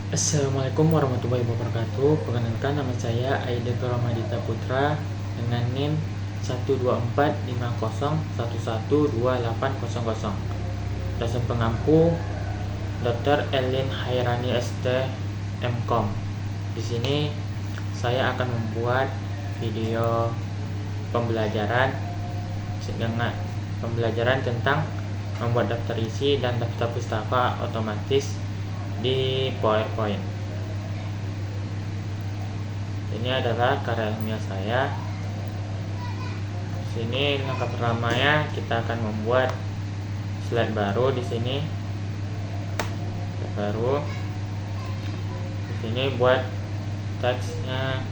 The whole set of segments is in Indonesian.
Assalamualaikum warahmatullahi wabarakatuh. Perkenalkan, nama saya Aida Ramadita Putra dengan NIM 12450112800. Dosen pengampu Dr. Elin Hairani ST MKom. Di sini saya akan membuat video pembelajaran tentang membuat daftar isi dan daftar pustaka otomatis di PowerPoint. Ini adalah karya ilmiah saya. Di sini langkah pertamanya kita akan membuat slide baru di sini. Di sini buat teksnya.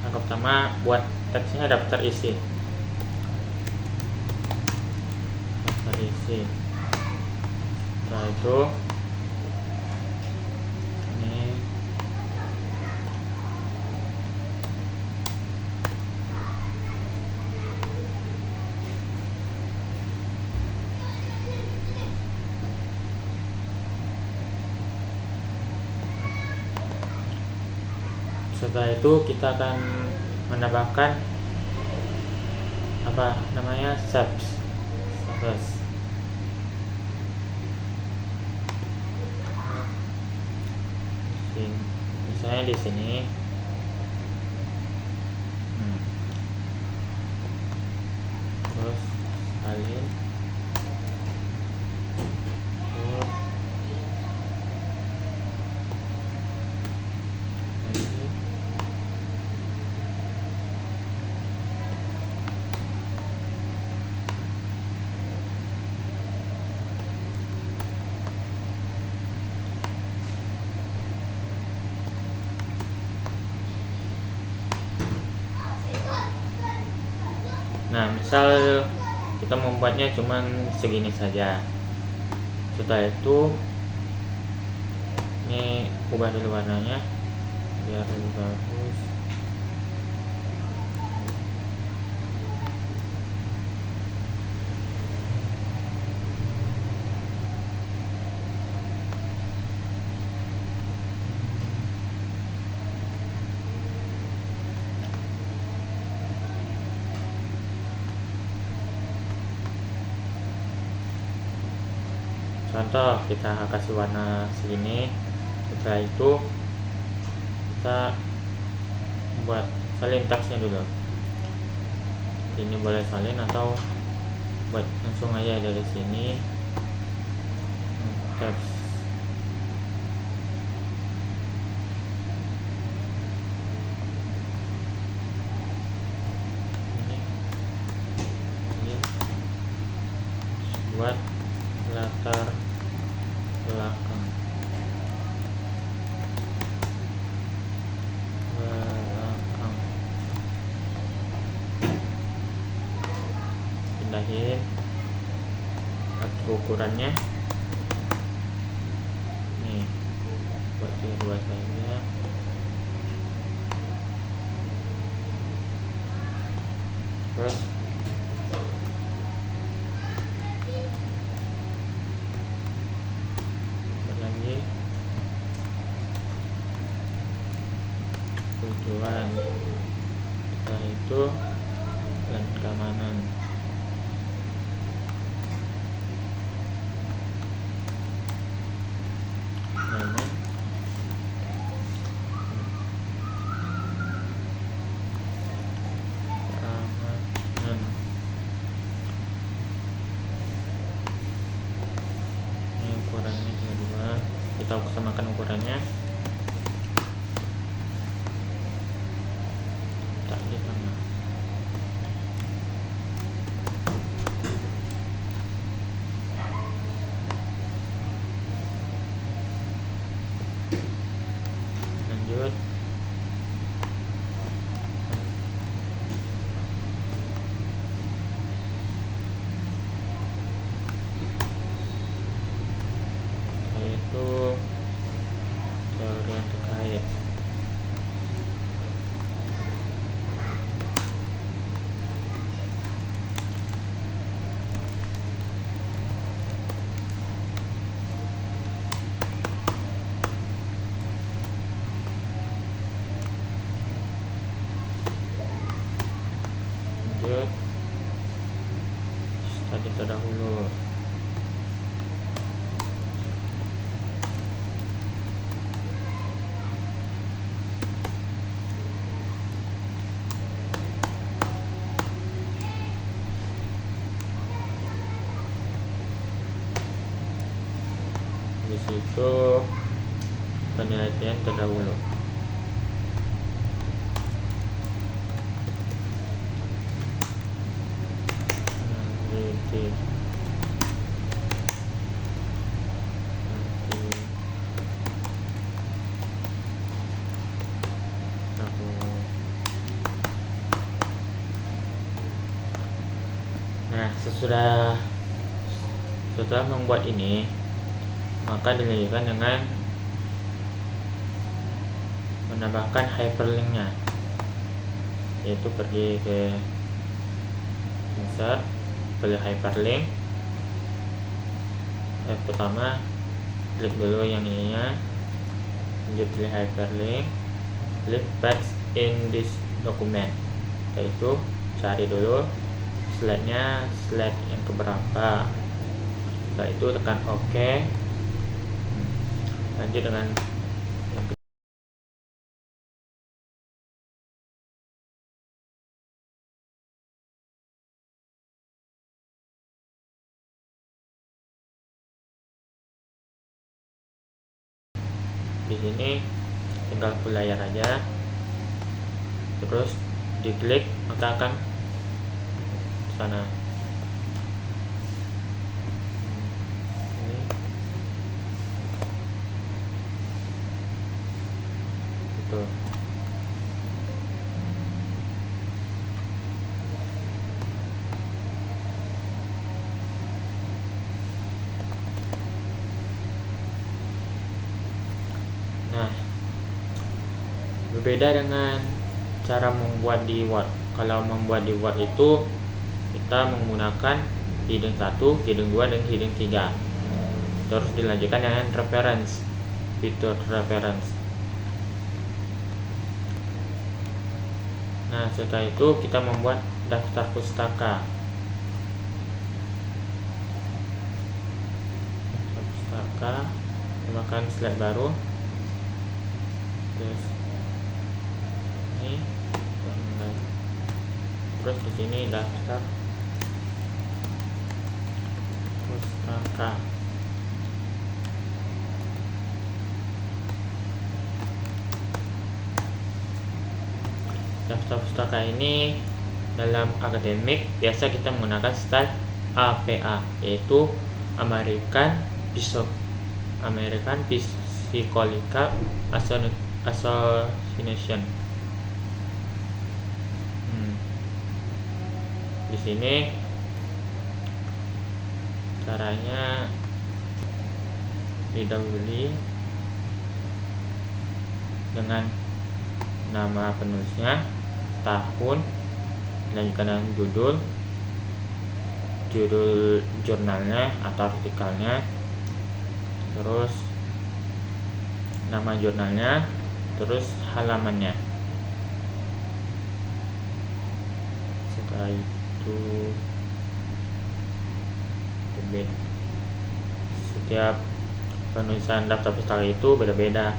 Langkah pertama buat teksnya daftar isi. Setelah itu ini setelah itu kita akan menambahkan subs. Misalnya di sini terus salin Nah, misal kita membuatnya cuman segini saja. Setelah itu ini ubah dulu warnanya biar lebih bagus. Contoh, kita kasih warna segini. Setelah itu kita buat salin teksnya dulu. Ini boleh salin atau buat langsung aja dari sini teks. Ini buat latar belakang. Pindahin ukurannya. Nih, buat dua saja. Terus tujuan. Setelah itu dan keamanan. Ini ukurannya dua. Kita samakan ukurannya. Lanjut. Setelah itu Di situ penelitian terdahulu. Nah, setelah membuat ini, maka dilanjutkan dengan menambahkan hyperlinknya, yaitu pergi ke insert, pilih hyperlink. Pertama klik dulu yang ininya, lanjut pilih hyperlink, klik paste in this document, yaitu cari dulu slide-nya, slide yang keberapa. Setelah itu tekan OK. Lanjut dengan di sini tinggal full layar aja, terus diklik maka akan sana. Ini itu. Nah, berbeda dengan cara membuat di Word. Kalau membuat di Word itu kita menggunakan heading 1, heading 2, dan heading 3. Terus dilanjutkan dengan reference, fitur reference. Nah, setelah itu kita membuat daftar pustaka. Tambahkan slide baru. Terus ini, terus di sini daftar pustaka. Daftar pustaka ini dalam akademik biasa kita menggunakan style APA, yaitu American Psychological Association. Di sini caranya didahului dengan nama penulisnya, tahun, dilanjutkan dengan judul jurnalnya atau artikelnya, terus nama jurnalnya, terus halamannya. Setelah itu setiap penulisan daftar pustaka itu beda-beda.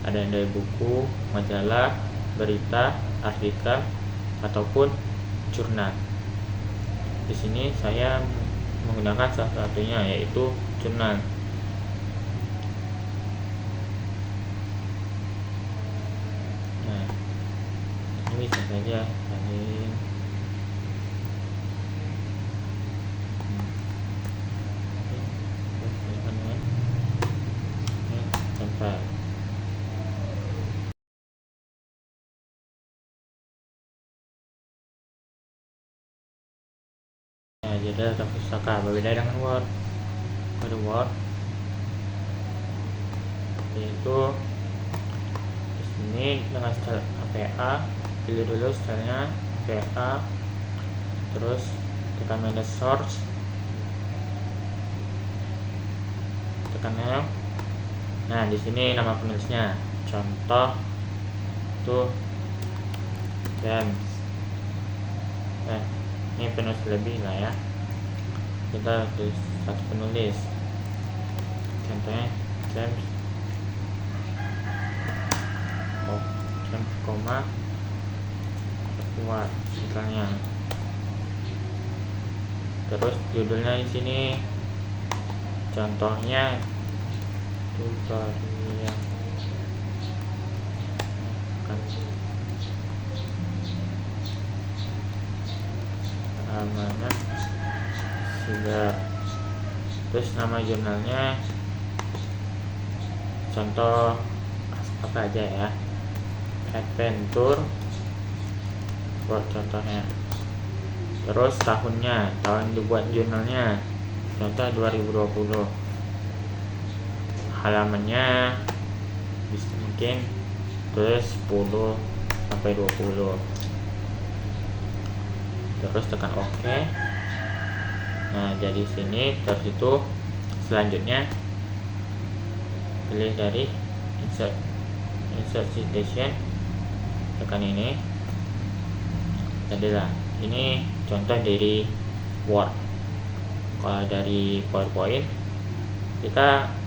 Ada yang dari buku, majalah, berita, artikel, ataupun jurnal. Di sini saya menggunakan salah satunya, yaitu jurnal. Nah, ini bisa saja salin. Tempel. Nah, jadi daftar pustaka berbeda dengan Word. Pada Word yaitu di sini dengan style APA, pilih dulu stylenya APA, terus tekan manage source, tekan F. Nah, di sini nama penulisnya, contoh tuh James. Ini penulis lebih lah ya, kita tulis satu penulis, contohnya James, koma kuat misalnya. Terus judulnya di sini contohnya tutorial keamanan siber. Terus nama jurnalnya contoh apa aja ya, adventure buat contohnya. Terus tahun dibuat jurnalnya contoh 2020. Halamannya bisa mungkin tulis 10 sampai 20. Terus tekan OK. Nah, jadi sini terus itu selanjutnya pilih dari insert citation, tekan ini. Jadilah ini contoh dari Word. Kalau dari PowerPoint kita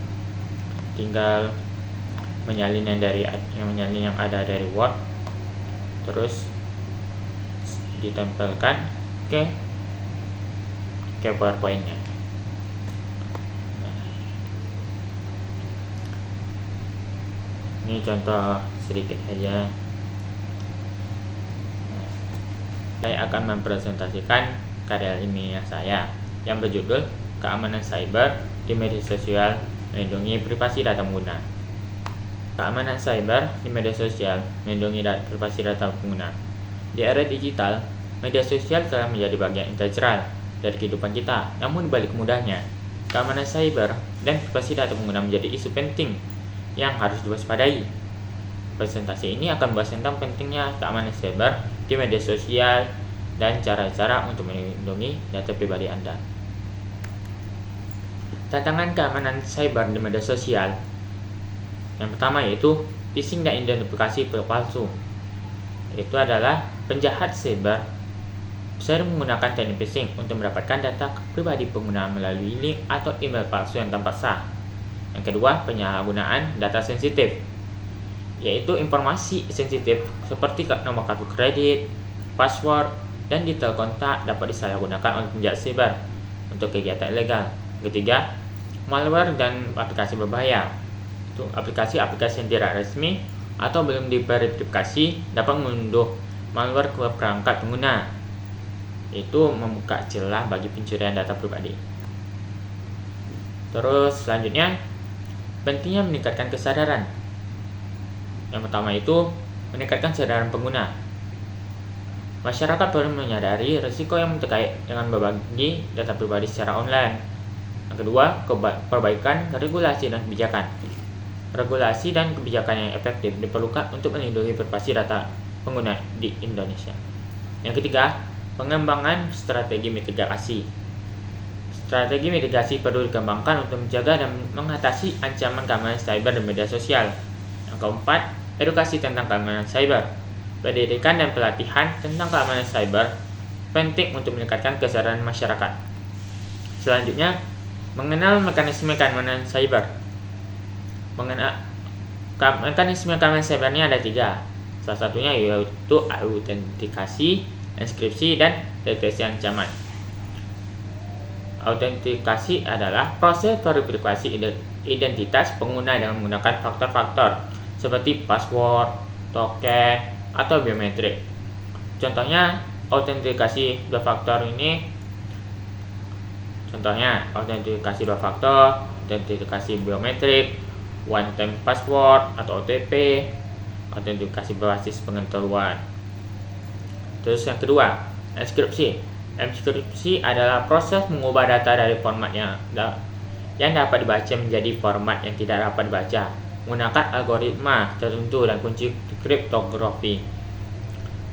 tinggal menyalin yang ada dari Word, terus ditempelkan ke PowerPoint-nya. Nah, ini contoh sedikit aja. Saya akan mempresentasikan karya ilmiah saya yang berjudul Keamanan Cyber di Media Sosial Melindungi Privasi Data Pengguna. Keamanan cyber di media sosial melindungi privasi data pengguna. Di era digital, media sosial telah menjadi bagian integral dari kehidupan kita. Namun dibalik mudahnya, keamanan cyber dan privasi data pengguna menjadi isu penting yang harus diwaspadai. Presentasi ini akan membahas tentang pentingnya keamanan cyber di media sosial dan cara-cara untuk melindungi data pribadi Anda. Tantangan keamanan cyber di media sosial. Yang pertama yaitu phishing dan identifikasi palsu. Itu adalah penjahat cyber sering menggunakan teknik phishing untuk mendapatkan data pribadi pengguna melalui link atau email palsu yang tanpa sah. Yang kedua, penyalahgunaan data sensitif, yaitu informasi sensitif seperti nomor kartu kredit, password, dan detail kontak dapat disalahgunakan oleh penjahat cyber untuk kegiatan ilegal. Ketiga, malware dan aplikasi berbahaya. Itu aplikasi-aplikasi yang tidak resmi atau belum diverifikasi dapat mengunduh malware ke perangkat pengguna. Itu membuka celah bagi pencurian data pribadi. Terus selanjutnya, pentingnya meningkatkan kesadaran. Yang pertama itu meningkatkan kesadaran pengguna. Masyarakat perlu menyadari risiko yang terkait dengan berbagi data pribadi secara online. Yang kedua, perbaikan regulasi dan kebijakan. Regulasi dan kebijakan yang efektif diperlukan untuk melindungi privasi data pengguna di Indonesia. Yang ketiga, pengembangan strategi mitigasi. Strategi mitigasi perlu dikembangkan untuk menjaga dan mengatasi ancaman keamanan cyber di media sosial. Yang keempat, edukasi tentang keamanan cyber. Pendidikan dan pelatihan tentang keamanan cyber penting untuk meningkatkan kesadaran masyarakat. Selanjutnya, mengenal mekanisme keamanan cyber. Mekanisme keamanan cybernya ada 3. Salah satunya yaitu autentikasi, inskripsi, dan deteksi ancaman. Autentikasi adalah proses verifikasi identitas pengguna dengan menggunakan faktor-faktor seperti password, token, atau biometrik. Contohnya, autentikasi 2 faktor ini. Contohnya, autentikasi 2 faktor, autentikasi biometrik, one time password atau OTP, autentikasi berbasis pengetahuan. Terus yang kedua, inskripsi. Inskripsi adalah proses mengubah data dari format yang dapat dibaca menjadi format yang tidak dapat dibaca menggunakan algoritma tertentu dan kunci kriptografi.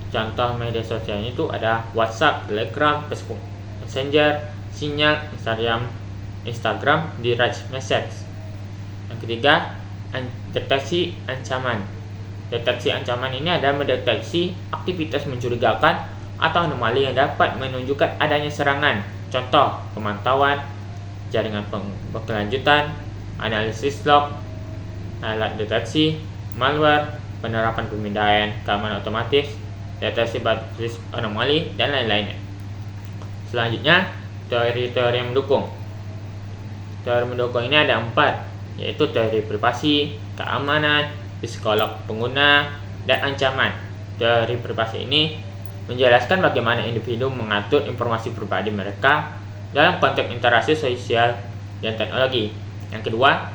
Contoh media sosial itu ada WhatsApp, Telegram, Facebook Messenger, Signal, Instagram, Direct Message. Yang ketiga, deteksi ancaman. Deteksi ancaman ini adalah mendeteksi aktivitas mencurigakan atau anomali yang dapat menunjukkan adanya serangan. Contoh, pemantauan, jaringan berkelanjutan, analisis log, alat deteksi, malware, penerapan pemindaian keamanan otomatis, deteksi basis anomali, dan lain-lainnya. Selanjutnya, teori-teori yang mendukung. Teori mendukung ini ada 4. yaitu teori privasi, keamanan, psikolog pengguna, dan ancaman. Teori privasi ini menjelaskan bagaimana individu mengatur informasi pribadi mereka dalam konteks interaksi sosial dan teknologi. Yang kedua,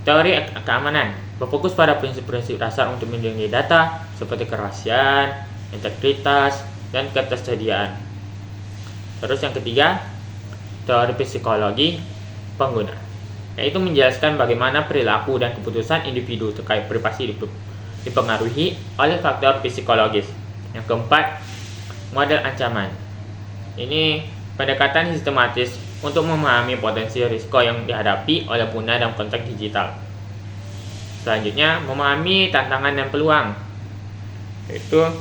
teori keamanan berfokus pada prinsip-prinsip dasar untuk melindungi data seperti kerahasiaan, integritas, dan ketersediaan. Terus yang ketiga, teori psikologi pengguna, yaitu menjelaskan bagaimana perilaku dan keputusan individu terkait privasi dipengaruhi oleh faktor psikologis. Yang keempat, model ancaman. Ini pendekatan sistematis untuk memahami potensi risiko yang dihadapi oleh pengguna dalam konteks digital. Selanjutnya, memahami tantangan dan peluang, yaitu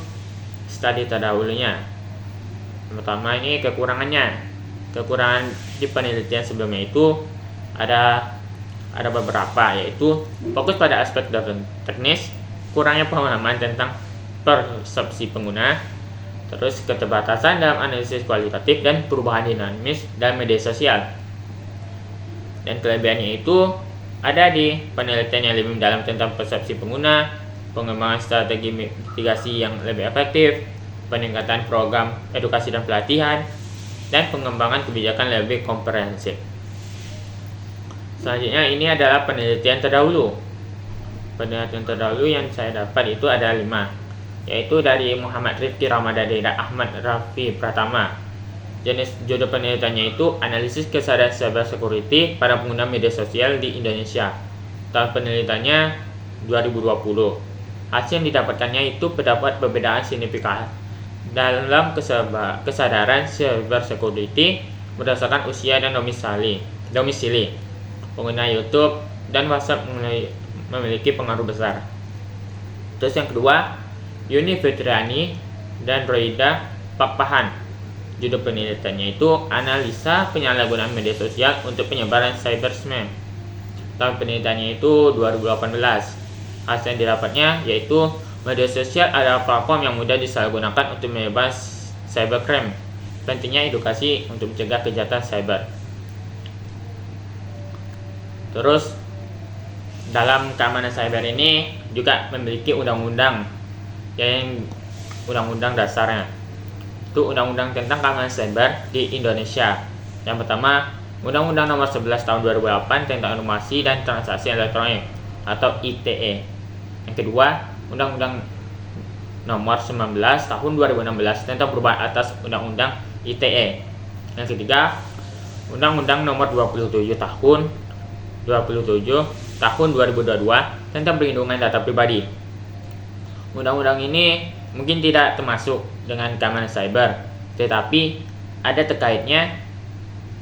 studi terdahulunya. Yang pertama ini kekurangannya. Kekurangan di penelitian sebelumnya itu ada beberapa, yaitu fokus pada aspek teknis, kurangnya pemahaman tentang persepsi pengguna, terus keterbatasan dalam analisis kualitatif dan perubahan dinamis dalam media sosial. Dan kelebihannya itu ada di penelitian yang lebih mendalam tentang persepsi pengguna, pengembangan strategi mitigasi yang lebih efektif, peningkatan program edukasi dan pelatihan, dan pengembangan kebijakan lebih komprehensif. Selanjutnya ini adalah penelitian terdahulu. Penelitian terdahulu yang saya dapat itu ada 5, yaitu dari Muhammad Rifki Ramadhani dan Ahmad Rafi Pratama. Jenis judul penelitiannya itu analisis kesadaran cyber security pada pengguna media sosial di Indonesia. Tahun penelitiannya 2020. Hasil yang didapatkannya itu terdapat perbedaan signifikan dalam kesadaran cyber security berdasarkan usia dan domisili. Pengguna YouTube dan WhatsApp memiliki pengaruh besar. Terus yang kedua, Yuni Fitriani dan Roida Pakpahan. Judul penelitiannya itu analisa penyalahgunaan media sosial untuk penyebaran cyberspace. Tahun penelitiannya itu 2018. Hasil yang didapatnya yaitu media sosial adalah platform yang mudah disalahgunakan untuk menyebar cybercrime. Pentingnya edukasi untuk mencegah kejahatan cyber. Terus dalam keamanan cyber ini juga memiliki undang-undang yang undang-undang dasarnya. Itu undang-undang tentang keamanan cyber di Indonesia. Yang pertama, Undang-Undang Nomor 11 Tahun 2008 tentang Informasi dan Transaksi Elektronik atau ITE. Yang kedua, Undang-Undang Nomor 19 Tahun 2016 tentang perubahan atas Undang-Undang ITE. Yang ketiga, Undang-Undang Nomor 27 Tahun 2022 tentang Perlindungan Data Pribadi. Undang-undang ini mungkin tidak termasuk dengan keamanan cyber, tetapi ada terkaitnya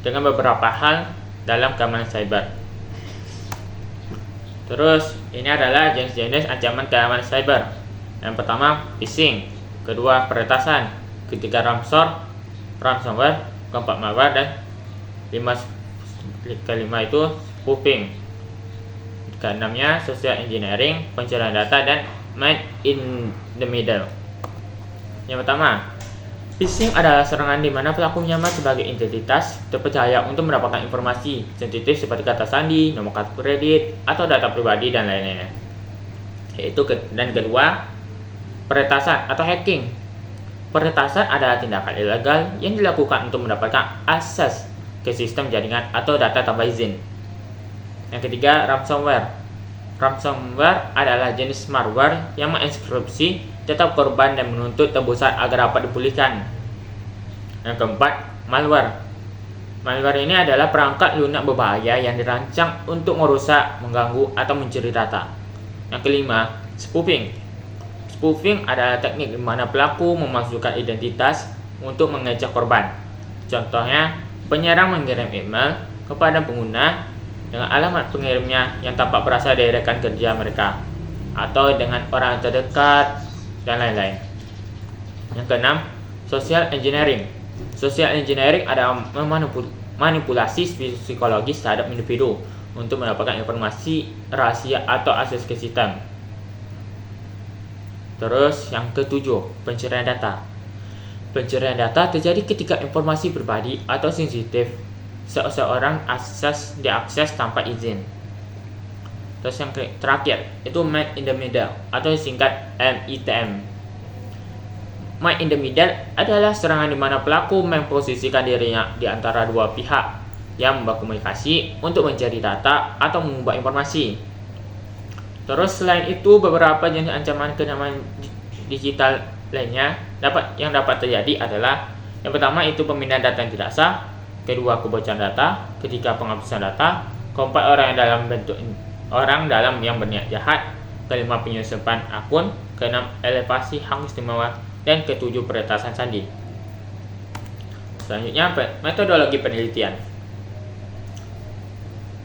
dengan beberapa hal dalam keamanan cyber. Terus ini adalah jenis-jenis ancaman keamanan cyber. Yang pertama, phishing. Kedua, peretasan. Ketiga, ransomware. Keempat, malware. Dan kelima itu spoofing. Keenamnya, social engineering, pencurian data, dan man in the middle. Yang pertama, phishing adalah serangan di mana pelaku menyamar sebagai identitas terpercaya untuk mendapatkan informasi sensitif seperti kata sandi, nomor kartu kredit, atau data pribadi dan lain-lainnya. Dan kedua, peretasan atau hacking. Peretasan adalah tindakan ilegal yang dilakukan untuk mendapatkan akses ke sistem jaringan atau data tanpa izin. Yang ketiga, ransomware. Ransomware adalah jenis malware yang menginskripsi data korban dan menuntut tebusan agar dapat dipulihkan. Yang keempat, malware. Malware ini adalah perangkat lunak berbahaya yang dirancang untuk merusak, mengganggu, atau mencuri data. Yang kelima, spoofing. Spoofing adalah teknik di mana pelaku memasukkan identitas untuk mengejar korban. Contohnya, penyerang mengirim email kepada pengguna dengan alamat pengirimnya yang tampak berasal dari rekan kerja mereka atau dengan orang terdekat dan lain-lain. Yang keenam, social engineering. Social engineering adalah memanipulasi psikologis terhadap individu untuk mendapatkan informasi rahasia atau akses ke sistem. Terus yang ketujuh, pencurian data. Pencurian data terjadi ketika informasi pribadi atau sensitif seseorang diakses tanpa izin. Terus yang terakhir itu man in the middle atau singkat MITM. Man in the middle adalah serangan di mana pelaku memposisikan dirinya di antara dua pihak yang berkomunikasi untuk mencari data atau mengubah informasi. Terus selain itu, beberapa jenis ancaman keamanan digital lainnya yang dapat terjadi adalah yang pertama itu pemindahan data yang tidak sah, kedua kebocoran data, ketiga penghapusan data, keempat orang dalam yang berniat jahat, kelima penyusupan akun, keenam elevasi hak istimewa, dan ketujuh peretasan sandi. Selanjutnya metodologi penelitian.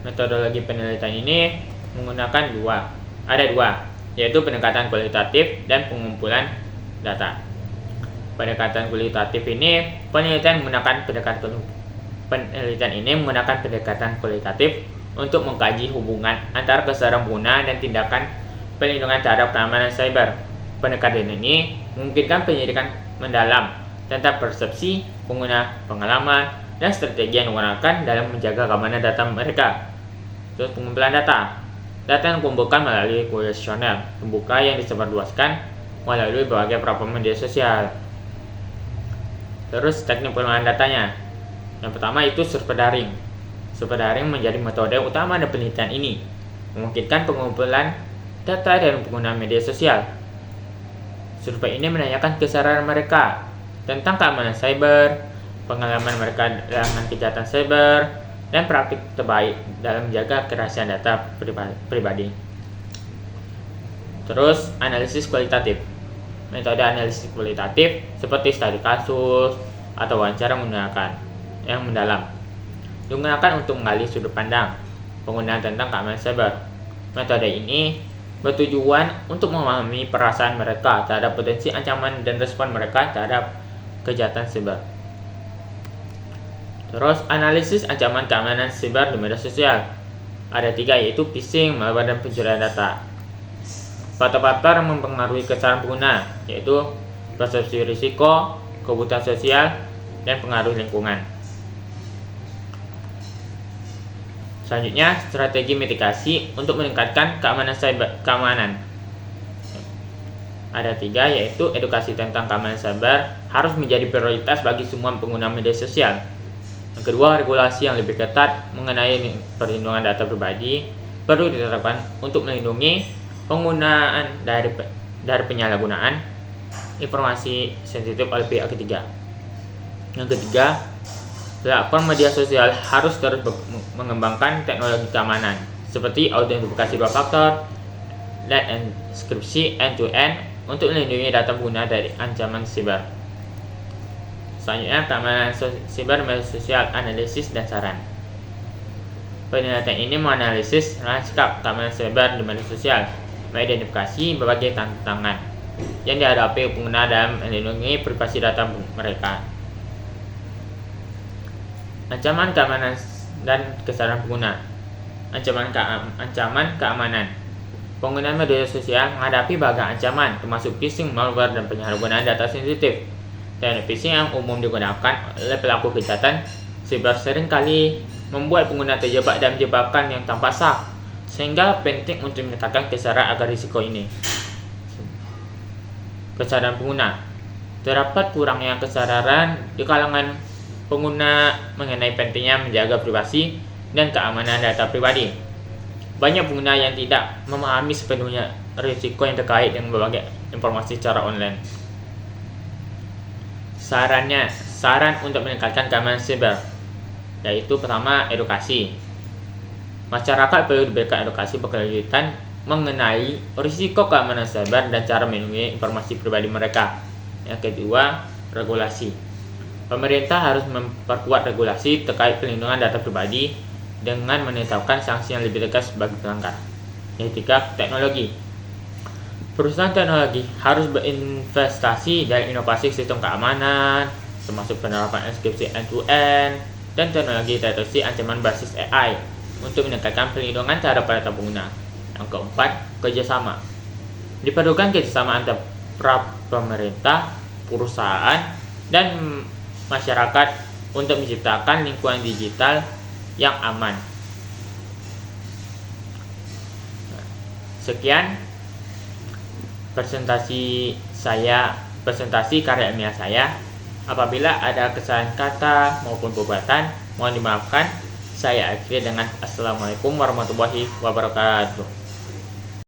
Metodologi penelitian ini menggunakan ada dua, yaitu pendekatan kualitatif dan pengumpulan data. Pendekatan kualitatif ini penelitian menggunakan pendekatan kualitatif untuk mengkaji hubungan antara kesadaran pengguna dan tindakan pelindungan terhadap keamanan cyber. Pendekatan ini memungkinkan penyelidikan mendalam tentang persepsi pengguna, pengalaman, dan strategi yang digunakan dalam menjaga keamanan data mereka. Terus pengumpulan data. Data yang dikumpulkan melalui kuesioner terbuka yang disebarluaskan melalui berbagai platform media sosial. Terus teknik pengolahan datanya. Yang pertama itu survei daring. Survei daring menjadi metode utama dalam penelitian ini, memungkinkan pengumpulan data dari pengguna media sosial. Survei ini menanyakan kesadaran mereka tentang keamanan cyber, pengalaman mereka dengan kejahatan cyber, dan praktik terbaik dalam menjaga kerahasiaan data pribadi. Terus analisis kualitatif. Metode analisis kualitatif seperti studi kasus atau wawancara yang mendalam digunakan untuk menggali sudut pandang pengguna tentang keamanan cyber. Metode ini bertujuan untuk memahami perasaan mereka terhadap potensi ancaman dan respon mereka terhadap kejahatan cyber. Terus analisis ancaman keamanan cyber di media sosial. Ada 3, yaitu phishing, malware, dan pencurian data. Faktor-faktor yang mempengaruhi kesadaran pengguna yaitu persepsi risiko, kebutuhan sosial, dan pengaruh lingkungan. Selanjutnya, strategi mitigasi untuk meningkatkan keamanan cyber. Ada 3, yaitu edukasi tentang keamanan cyber harus menjadi prioritas bagi semua pengguna media sosial. Yang kedua, regulasi yang lebih ketat mengenai perlindungan data pribadi perlu diterapkan untuk melindungi penggunaan dari penyalahgunaan informasi sensitif oleh pihak ketiga. Yang ketiga, platform media sosial harus terus mengembangkan teknologi keamanan seperti autentifikasi 2 faktor dan enkripsi end-to-end untuk melindungi data pengguna dari ancaman siber. Selanjutnya, keamanan siber media sosial, analisis dan saran. Penelitian ini menganalisis lanskap keamanan siber di media sosial, mengidentifikasi berbagai tantangan yang dihadapi pengguna dalam melindungi privasi data mereka. Ancaman keamanan dan kesadaran pengguna. Ancaman keamanan. Pengguna media sosial menghadapi berbagai ancaman, termasuk phishing, malware, dan penyalahgunaan data sensitif. Teknik phishing yang umum digunakan oleh pelaku kejahatan siber seringkali membuat pengguna terjebak dalam jebakan yang tanpa sah, sehingga penting untuk meningkatkan kesadaran agar risiko ini. Kesadaran pengguna. Terdapat kurangnya kesadaran di kalangan pengguna mengenai pentingnya menjaga privasi dan keamanan data pribadi. Banyak pengguna yang tidak memahami sepenuhnya risiko yang terkait dengan berbagai informasi secara online. Saran untuk meningkatkan keamanan siber, yaitu pertama, edukasi. Masyarakat perlu diberikan edukasi berkelanjutan mengenai risiko keamanan cyber dan cara melindungi informasi pribadi mereka. Yang kedua, regulasi. Pemerintah harus memperkuat regulasi terkait pelindungan data pribadi dengan menetapkan sanksi yang lebih tegas bagi pelanggar. Yang ketiga, teknologi. Perusahaan teknologi harus berinvestasi dalam inovasi sistem keamanan, termasuk penerapan enkripsi end-to-end dan teknologi deteksi ancaman basis AI untuk meningkatkan perlindungan terhadap data pengguna. Yang keempat, kerjasama. Diperlukan kerjasama antara pemerintah, perusahaan, dan masyarakat untuk menciptakan lingkungan digital yang aman. Sekian presentasi karya ilmiah saya. Apabila ada kesalahan kata maupun perbuatan, mohon dimaafkan. Saya akhiri dengan Assalamualaikum warahmatullahi wabarakatuh.